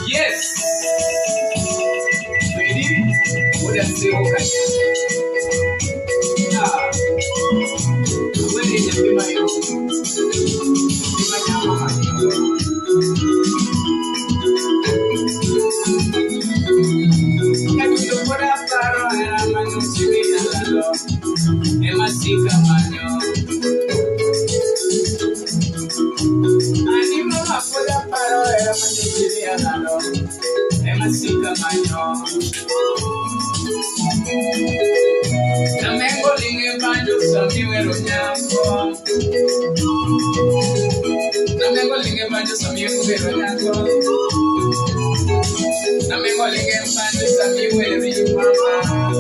Yes. Ready? What I say, okay. Yeah. When is the Bimayo? Emasika manyo anima makola paro era manjiri analo emasika manyo namengo linge banjo samiwero nyako namengo linge banjo samiwero nyako namengo linge banjo samiwero mama